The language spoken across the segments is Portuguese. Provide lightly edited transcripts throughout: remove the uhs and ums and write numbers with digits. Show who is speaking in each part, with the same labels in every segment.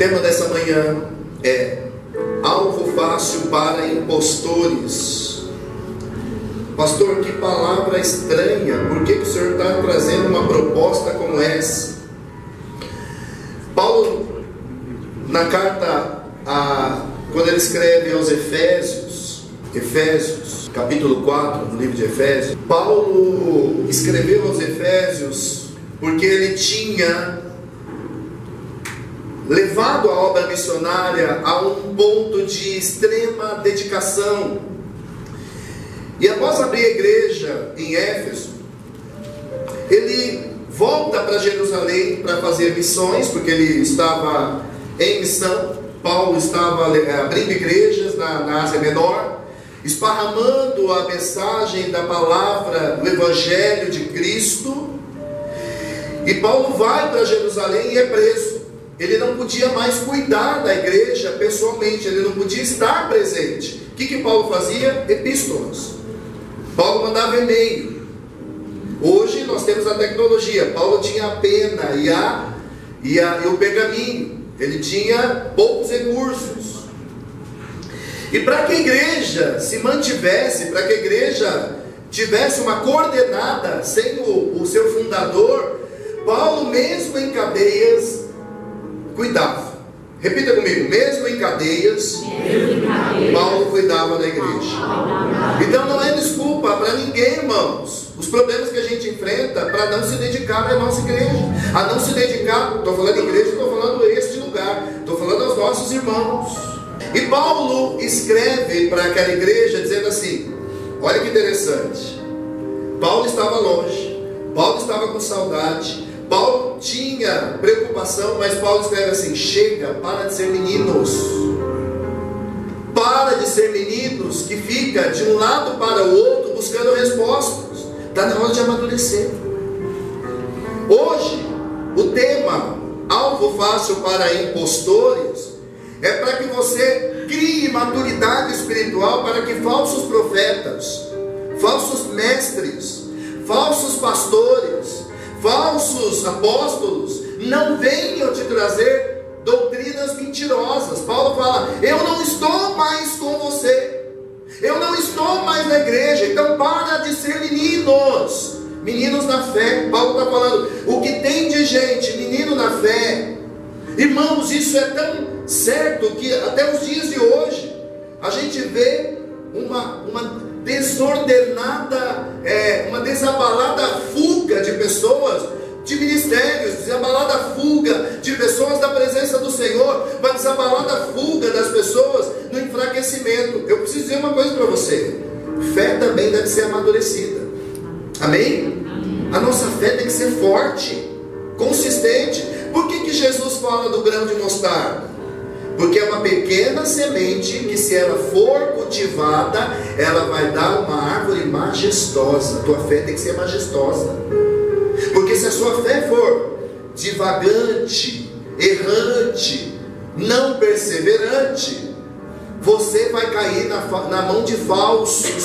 Speaker 1: tema dessa manhã é alvo fácil para impostores. Pastor, que palavra estranha. Por que o Senhor está trazendo uma proposta como essa? Paulo, na carta, quando ele escreve aos Efésios, capítulo 4, no livro de Efésios, Paulo escreveu aos Efésios porque ele tinha levado a obra missionária a um ponto de extrema dedicação. E após abrir a igreja em Éfeso, ele volta para Jerusalém para fazer missões, porque ele estava em missão. Paulo estava abrindo igrejas na Ásia Menor, esparramando a mensagem da palavra, do Evangelho de Cristo. E Paulo vai para Jerusalém e é preso. Ele não podia mais cuidar da igreja pessoalmente, ele não podia estar presente. O que Paulo fazia? Epístolas. Paulo mandava e-mail. Hoje nós temos a tecnologia. Paulo tinha a pena e o pergaminho. Ele tinha poucos recursos. E para que a igreja se mantivesse, para que a igreja tivesse uma coordenada sem o seu fundador, Paulo, mesmo em cadeias, cuidava. Repita comigo: mesmo em cadeias, Paulo cuidava da igreja. Então não é desculpa para ninguém, irmãos, os problemas que a gente enfrenta para não se dedicar à nossa igreja, a não se dedicar. Estou falando de igreja, estou falando este lugar, estou falando aos nossos irmãos. E Paulo escreve para aquela igreja dizendo assim: olha que interessante, Paulo estava longe, Paulo estava com saudade, Paulo tinha preocupação, mas Paulo escreve assim: chega, para de ser meninos. Para de ser meninos que fica de um lado para o outro buscando respostas. Está na hora de amadurecer. Hoje, o tema alvo fácil para impostores é para que você crie maturidade espiritual para que falsos profetas, falsos mestres, falsos pastores, falsos apóstolos não venham te trazer doutrinas mentirosas. Paulo fala: eu não estou mais com você, eu não estou mais na igreja. Então para de ser meninos na fé. Paulo está falando: o que tem de gente menino na fé, irmãos, isso é tão certo que até os dias de hoje a gente vê uma desordenada, uma desabalada fuga de pessoas, de ministérios, desabalada fuga de pessoas da presença do Senhor, uma desabalada fuga das pessoas no enfraquecimento. Eu preciso dizer uma coisa para você: fé também deve ser amadurecida. Amém? A nossa fé tem que ser forte, consistente. Por que Jesus fala do grão de mostarda? Porque é uma pequena semente que, se ela for cultivada, ela vai dar uma árvore majestosa. A tua fé tem que ser majestosa. Porque se a sua fé for divagante, errante, não perseverante, você vai cair na mão de falsos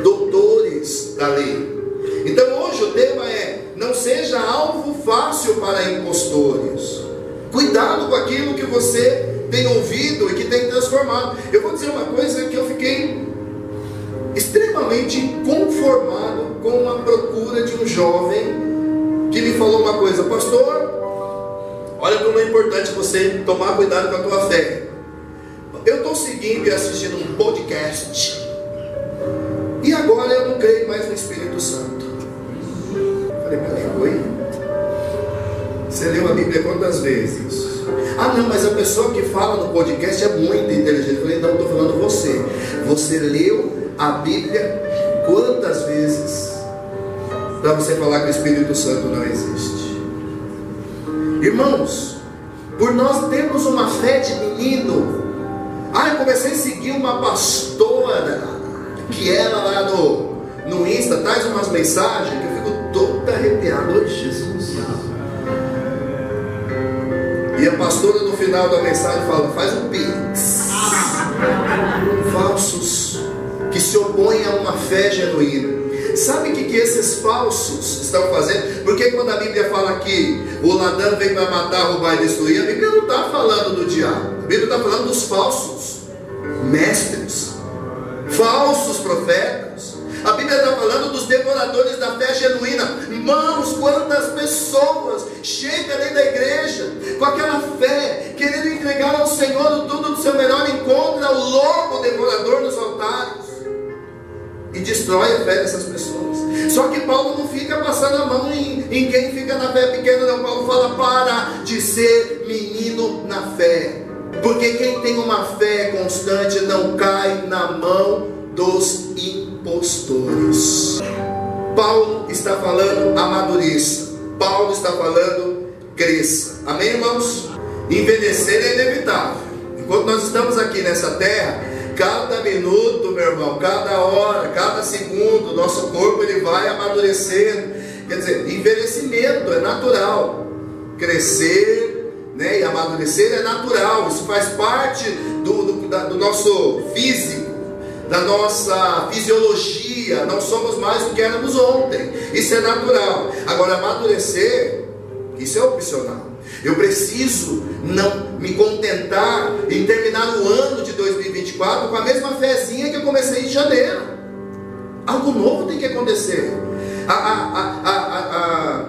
Speaker 1: doutores da lei. Então hoje o tema é: não seja alvo fácil para impostores. Cuidado com aquilo que você tem ouvido e que tem transformado. Eu vou dizer uma coisa que eu fiquei extremamente inconformado com a procura de um jovem que me falou uma coisa: pastor, olha como é importante você tomar cuidado com a tua fé. Eu estou seguindo e assistindo um podcast e agora eu não creio mais no Espírito Santo. Falei: peraí, oi? Você leu a Bíblia quantas vezes? Ah não, mas a pessoa que fala no podcast é muito inteligente. Eu falei: não, estou falando você. Você leu a Bíblia quantas vezes para você falar que o Espírito Santo não existe? Irmãos, por nós termos uma fé de menino. Eu comecei a seguir uma pastora que ela lá no Insta traz umas mensagens que eu fico todo arrepiado. Oi, Jesus. E a pastora no final da mensagem fala: faz um pix. Falsos que se opõem a uma fé genuína. Sabe o que esses falsos estão fazendo? Porque quando a Bíblia fala que o ladrão vem para matar, roubar e destruir, a Bíblia não está falando falando do diabo, a Bíblia está falando dos falsos mestres, falsos profetas. A Bíblia está falando dos devoradores da fé genuína. Irmãos, quantas pessoas chegam dentro da igreja com aquela fé, querendo entregar ao Senhor tudo do seu melhor, encontra o lobo devorador nos altares e destrói a fé dessas pessoas. Só que Paulo não fica passando a mão em quem fica na fé pequena, não. Paulo fala: para de ser menino na fé, porque quem tem uma fé constante não cai na mão dos impostores. Paulo está falando: amadureça. Paulo está falando: cresça. Amém, irmãos? Envelhecer é inevitável. Enquanto nós estamos aqui nessa terra, cada minuto, meu irmão, cada hora, cada segundo, nosso corpo ele vai amadurecendo. Quer dizer, envelhecimento é natural. Crescer, né, e amadurecer é natural. Isso faz parte do nosso físico, da nossa fisiologia. Não somos mais o que éramos ontem. Isso é natural. Agora, amadurecer, isso é opcional. Eu preciso não me contentar em terminar o ano de 2024 com a mesma fezinha que eu comecei em janeiro. Algo novo tem que acontecer. A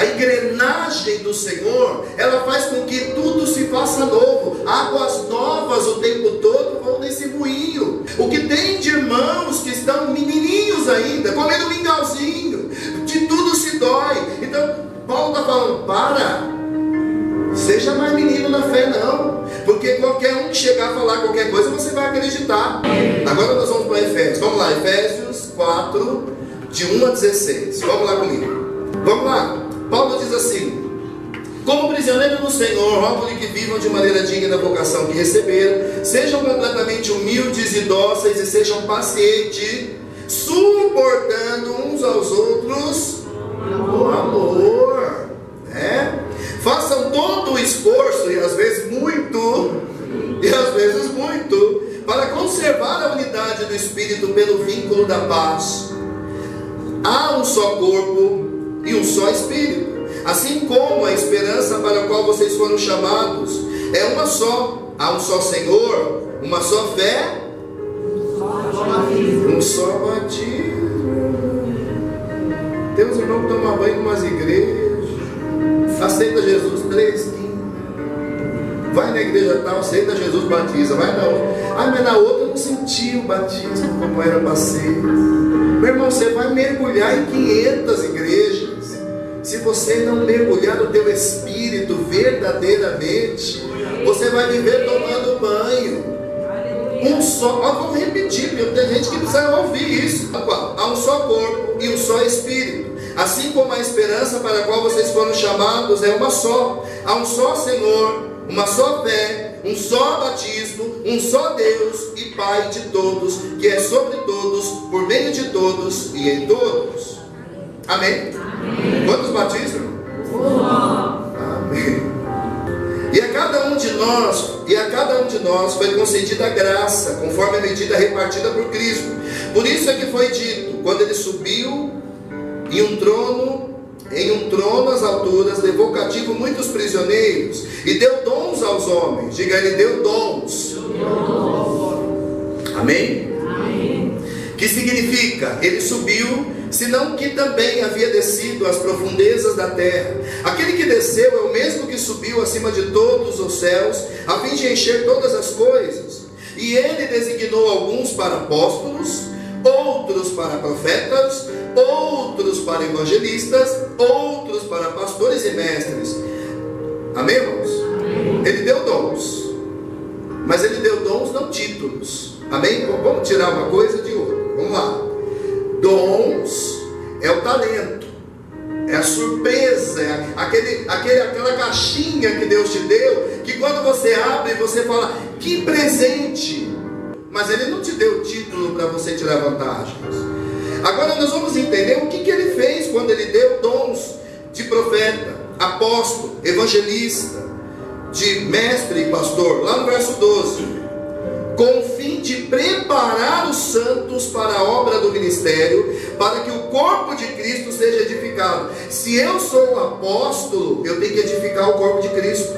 Speaker 1: engrenagem do Senhor, ela faz com que tudo se faça novo. Águas novas o tempo todo vão nesse moinho. O que tem de irmãos que estão menininhos ainda, comendo mingauzinho, de tudo se dói. Então Paulo está falando: seja mais menino na fé, não, porque qualquer um que chegar a falar qualquer coisa, você vai acreditar. Agora nós vamos para Efésios. Vamos lá, Efésios 4, de 1 a 16. Vamos lá comigo. Vamos lá. Paulo diz assim: como prisioneiros do Senhor, rogo-lhe que vivam de maneira digna da vocação que receberam, sejam completamente humildes e dóceis, e sejam pacientes, suportando uns aos outros com amor, né? Façam todo o esforço, e às vezes muito, para conservar a unidade do Espírito pelo vínculo da paz. Há um só corpo e um só Espírito, assim como a esperança para a qual vocês foram chamados é uma só. Há um só Senhor, uma só fé, um só batismo. Tem uns irmãos que tomam banho em umas igrejas, aceita Jesus 3 quintos, vai na igreja tal, aceita Jesus, batiza, vai na outra. Mas na outra eu não senti o batismo como era para ser. Meu irmão, você vai mergulhar em 500 igrejas. Se você não mergulhar no teu espírito verdadeiramente, você vai viver tomando banho. Um só, vamos repetir, porque tem gente que precisa ouvir isso. Há um só corpo e um só Espírito, assim como a esperança para a qual vocês foram chamados é uma só. Há um só Senhor, uma só fé, um só batismo, um só Deus e Pai de todos, que é sobre todos, por meio de todos e em todos. Amém? Amém. Quantos batismos? Amém. E a cada um de nós foi concedida a graça, conforme a medida repartida por Cristo. Por isso é que foi dito: quando ele subiu em um trono às alturas, levou cativo muitos prisioneiros e deu dons aos homens. Diga, ele deu dons. Amém? Amém. Que significa? Ele subiu, senão que também havia descido às profundezas da terra. Aquele que desceu é o mesmo que subiu acima de todos os céus, a fim de encher todas as coisas. E ele designou alguns para apóstolos, outros para profetas, outros para evangelistas, outros para pastores e mestres. Amém, irmãos? Amém. Ele deu dons, mas ele deu dons, não títulos. Amém? Vamos tirar uma coisa de outra. Vamos lá. Dons é o talento, é a surpresa, é aquela caixinha que Deus te deu, que quando você abre, você fala: que presente! Mas ele não te deu título para você tirar vantagens. Agora nós vamos entender o que ele fez quando ele deu dons de profeta, apóstolo, evangelista, de mestre e pastor. Lá no verso 12: com o fim de preparar os santos para a obra do ministério, para que o corpo de Cristo seja edificado. Se eu sou um apóstolo, eu tenho que edificar o corpo de Cristo.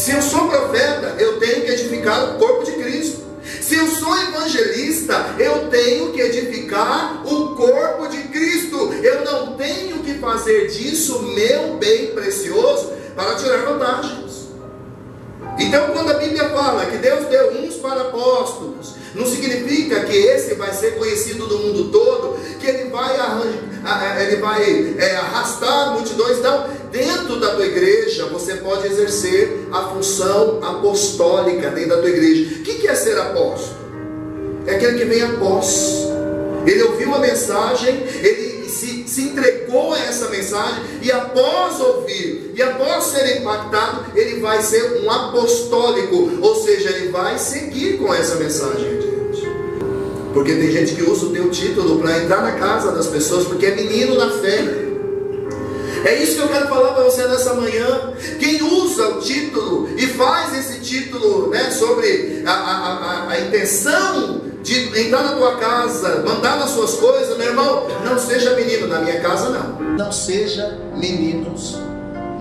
Speaker 1: Se eu sou profeta, eu tenho que edificar o corpo de Cristo. Se eu sou evangelista, eu tenho que edificar o corpo de Cristo. Eu não tenho que fazer disso meu bem precioso para tirar vantagens. Então, quando a Bíblia fala que Deus deu uns para apóstolos, não significa que esse vai ser conhecido no mundo todo, que ele vai arrastar multidões. Não, dentro da tua igreja você pode exercer a função apostólica dentro da tua igreja. O que é ser apóstolo? É aquele que vem após. Ele ouviu a mensagem, ele se entregou a essa mensagem, e após ouvir, e após ser impactado, ele vai ser um apostólico, ou seja, ele vai seguir com essa mensagem adiante. Porque tem gente que usa o teu título para entrar na casa das pessoas, porque é menino na fé. É isso que eu quero falar para você nessa manhã. Quem usa o título e faz esse título, né, sobre a intenção de entrar na tua casa, mandar nas suas coisas, meu irmão, não seja menino, na minha casa não. Não seja meninos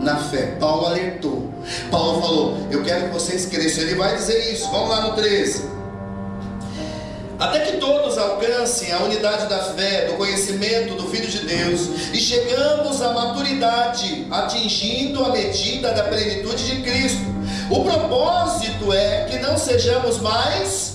Speaker 1: na fé. Paulo alertou. Paulo falou, eu quero que vocês cresçam. Ele vai dizer isso, vamos lá no 13. Até que todos alcancem a unidade da fé, do conhecimento do Filho de Deus, e chegamos à maturidade, atingindo a medida da plenitude de Cristo. O propósito é que não sejamos mais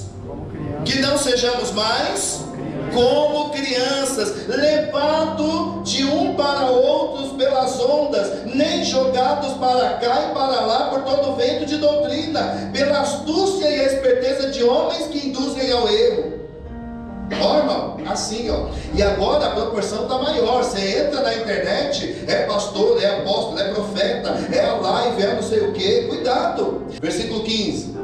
Speaker 1: como crianças, levados de um para outros pelas ondas, nem jogados para cá e para lá por todo vento de doutrina, pela astúcia e a esperteza de homens que induzem ao erro. Ó, irmão, assim, ó. E agora a proporção está maior. Você entra na internet, é pastor, é apóstolo, é profeta, é a live, é não sei o que. Cuidado. Versículo 15.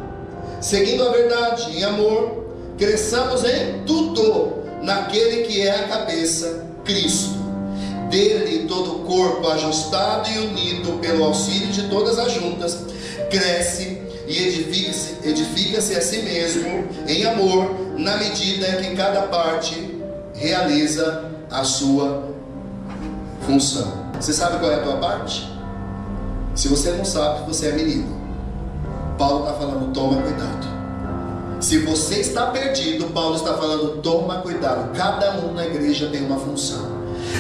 Speaker 1: Seguindo a verdade em amor, cresçamos em tudo naquele que é a cabeça, Cristo. Dele todo o corpo ajustado e unido pelo auxílio de todas as juntas, cresce e edifica-se a si mesmo em amor, na medida em que cada parte realiza a sua função. Você sabe qual é a tua parte? Se você não sabe, você é menino. Paulo está falando, toma cuidado. Se você está perdido, Paulo está falando, toma cuidado. Cada um na igreja tem uma função.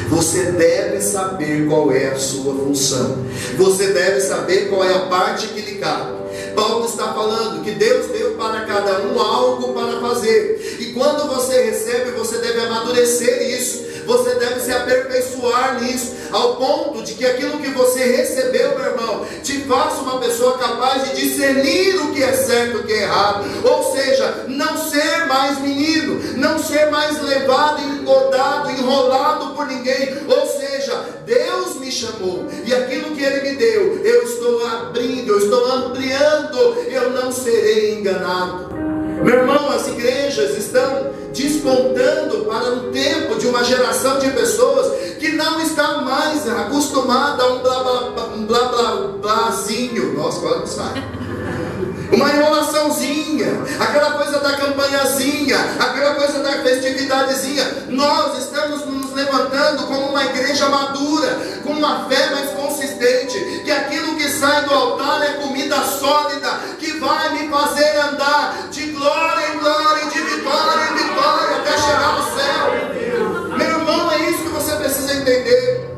Speaker 1: Você deve saber qual é a sua função. Você deve saber qual é a parte que lhe cabe. Paulo está falando que Deus deu para cada um algo para fazer. E quando você recebe, você deve amadurecer isso. Você deve se aperfeiçoar nisso, ao ponto de que aquilo que você recebeu, meu irmão, te faça uma pessoa capaz de discernir o que é certo e o que é errado. Ou seja, não ser mais menino, não ser mais levado, engodado, enrolado por ninguém. Ou seja, Deus me chamou, e aquilo que Ele me deu, eu estou abrindo, eu estou ampliando, eu não serei enganado. Meu irmão, as igrejas estão despontando para um tempo de uma geração de pessoas que não está mais acostumada a um blá blá blázinho. Nossa, quase não sai. Uma enrolaçãozinha, aquela coisa da campanhazinha, aquela coisa da festividadezinha. Nós estamos nos levantando como uma igreja madura, com uma fé mais consistente, que aquilo que sai do altar é comida sólida, que vai me fazer andar de glória em glória, de vitória em vitória, até chegar no céu. Meu irmão, é isso que você precisa entender.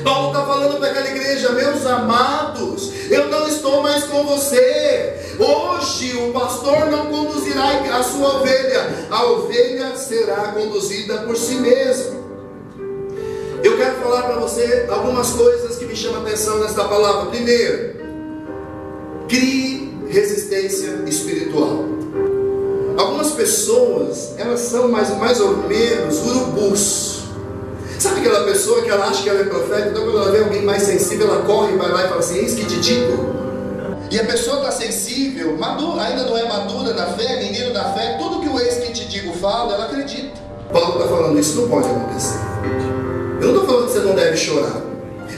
Speaker 1: Paulo está falando para aquela igreja, meus amados, eu não estou mais com você. Hoje o pastor não conduzirá a sua ovelha, a ovelha será conduzida por si mesmo. Eu quero falar para você algumas coisas que me chamam a atenção nesta palavra. Primeiro, crie resistência espiritual. Algumas pessoas, elas são mais ou menos urubus. Sabe aquela pessoa que ela acha que ela é profeta, então quando ela vê alguém mais sensível, ela corre, vai lá e fala assim, eis que te digo. E a pessoa está sensível, madura, ainda não é madura na fé, menino na fé, tudo que o eis que te digo fala, ela acredita. Paulo está falando, isso não pode acontecer. Eu não estou falando que você não deve chorar.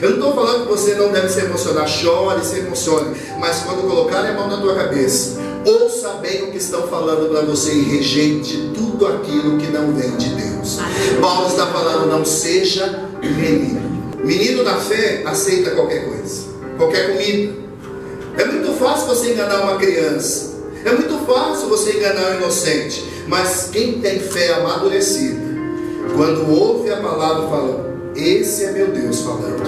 Speaker 1: Eu não estou falando que você não deve se emocionar. Chore, se emocione. Mas quando colocarem a mão na tua cabeça, ouça bem o que estão falando para você e rejeite tudo aquilo que não vem de Deus. Paulo está falando, não seja menino. Menino na fé aceita qualquer coisa, qualquer comida. É muito fácil você enganar uma criança. É muito fácil você enganar um inocente. Mas quem tem fé amadurecida, quando ouve a palavra, fala: esse é meu Deus falando.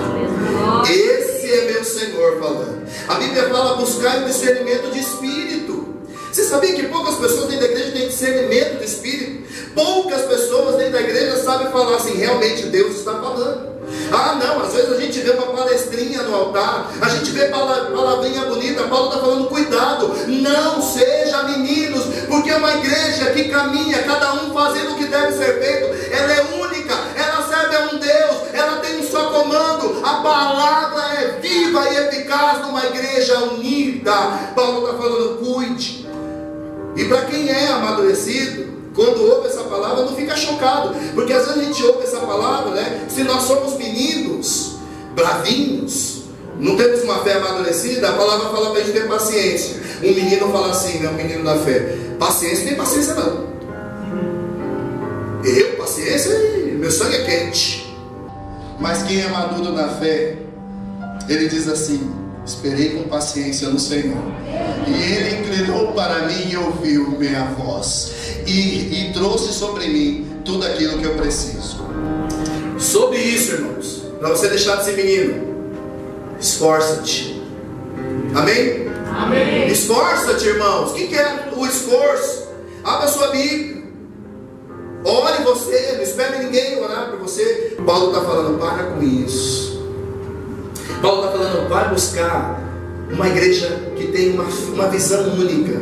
Speaker 1: Esse é meu Senhor falando. A Bíblia fala: buscar o discernimento de espírito. Você sabia que poucas pessoas dentro da igreja têm discernimento de espírito? Poucas pessoas dentro da igreja sabem falar assim: realmente Deus está falando. Ah não, às vezes a gente vê uma palestrinha no altar, a gente vê palavrinha bonita. Paulo está falando: cuidado, não seja meninos, porque é uma igreja que caminha, cada um fazendo o que deve ser feito. Ela é única, ela serve a um Deus, ela tem um só comando. A palavra é viva e eficaz numa igreja unida. Paulo está falando: cuide. E para quem é amadurecido, quando ouve essa palavra, não fica chocado, porque às vezes a gente ouve essa palavra, né? Se nós somos meninos, bravinhos, não temos uma fé amadurecida, a palavra fala para a gente ter paciência. Um menino fala assim, né? Um menino da fé: paciência, não tem paciência não. Paciência, meu sangue é quente. Mas quem é maduro na fé, ele diz assim: esperei com paciência no Senhor, e Ele inclinou para mim e ouviu minha voz, e trouxe sobre mim tudo aquilo que eu preciso. Sobre isso, irmãos, para você deixar de ser menino, esforça-te. Amém? Amém. Esforça-te, irmãos. O que é o esforço? Abra sua Bíblia, ore você, não espere ninguém orar por você. Paulo está falando: para com isso. Paulo está falando: vai buscar uma igreja que tem uma visão única,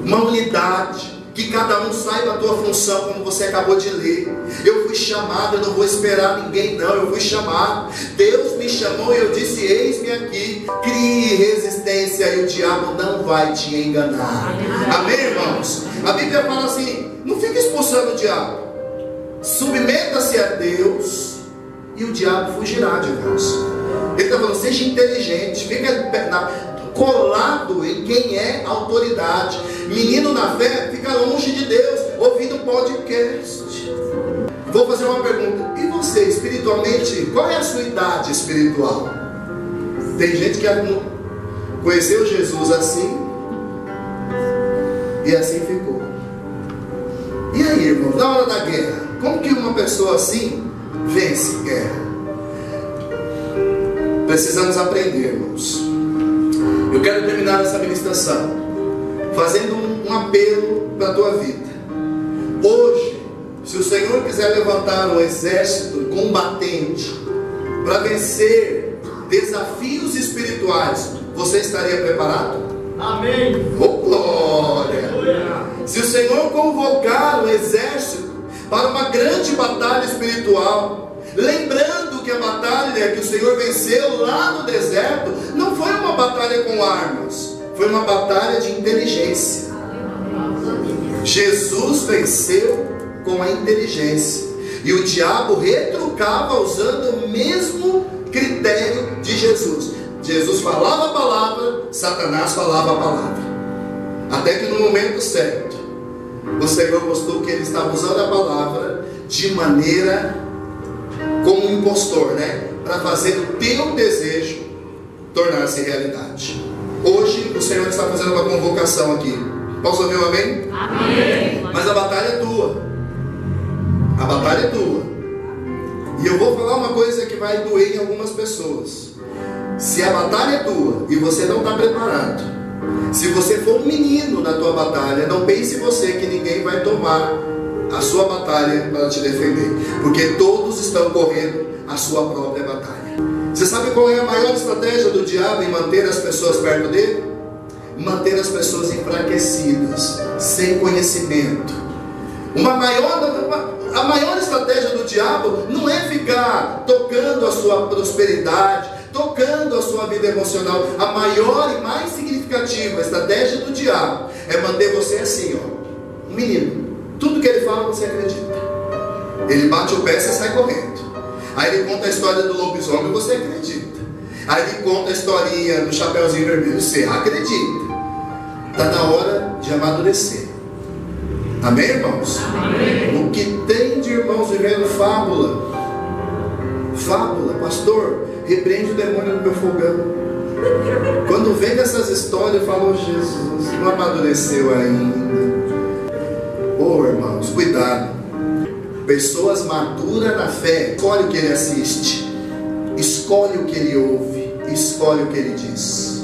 Speaker 1: uma unidade, que cada um saiba a tua função, como você acabou de ler. Eu fui chamado, eu não vou esperar ninguém não, eu fui chamado. Deus me chamou e eu disse: eis-me aqui. Crie resistência e o diabo não vai te enganar. Amém, irmãos? A Bíblia fala assim: não fique expulsando o diabo, submeta-se a Deus e o diabo fugirá de vós. Ele está falando: seja inteligente, fica colado em quem é autoridade. Menino na fé fica longe de Deus, ouvindo podcast. Vou fazer uma pergunta: e você, espiritualmente, qual é a sua idade espiritual? Tem gente que conheceu Jesus assim e assim ficou. E aí, irmão, na hora da guerra, como que uma pessoa assim vence guerra? Precisamos aprender, irmãos. Eu quero terminar essa ministração fazendo um apelo para a tua vida. Hoje, se o Senhor quiser levantar um exército combatente para vencer desafios espirituais, você estaria preparado? Amém. Oh, glória! Se o Senhor convocar um exército para uma grande batalha espiritual, lembrando que a batalha que o Senhor venceu lá no deserto não foi uma batalha com armas, foi uma batalha de inteligência. Jesus venceu com a inteligência, e o diabo retrucava usando o mesmo critério de Jesus. Jesus falava a palavra, Satanás falava a palavra, até que no momento certo o Senhor mostrou que ele estava usando a palavra de maneira como um impostor, né? Para fazer o teu desejo tornar-se realidade. Hoje o Senhor está fazendo uma convocação aqui. Posso ouvir um amém? Amém. Mas a batalha é tua. A batalha é tua. E eu vou falar uma coisa que vai doer em algumas pessoas. Se a batalha é tua e você não está preparado, se você for um menino na tua batalha, não pense você que ninguém vai tomar a sua batalha para te defender, porque todos estão correndo a sua própria batalha. Você sabe qual é a maior estratégia do diabo em manter as pessoas perto dele? Manter as pessoas enfraquecidas, sem conhecimento. A maior estratégia do diabo não é ficar tocando a sua prosperidade, tocando a sua vida emocional. A maior e mais significativa estratégia do diabo é manter você assim, ó, um menino. Tudo que ele fala você acredita. Ele bate o pé e você sai correndo. Aí ele conta a história do lobisomem e você acredita. Aí ele conta a historinha do Chapeuzinho Vermelho, você acredita. Está na hora de amadurecer. Amém, irmãos? Amém. O que tem de irmãos vivendo fábula? Fábula, pastor, repreende o demônio do meu fogão. Quando vem dessas histórias, eu falo, Jesus, não amadureceu ainda. Oh, irmãos, cuidado. Pessoas maduras na fé, escolhe o que ele assiste, escolhe o que ele ouve, escolhe o que ele diz.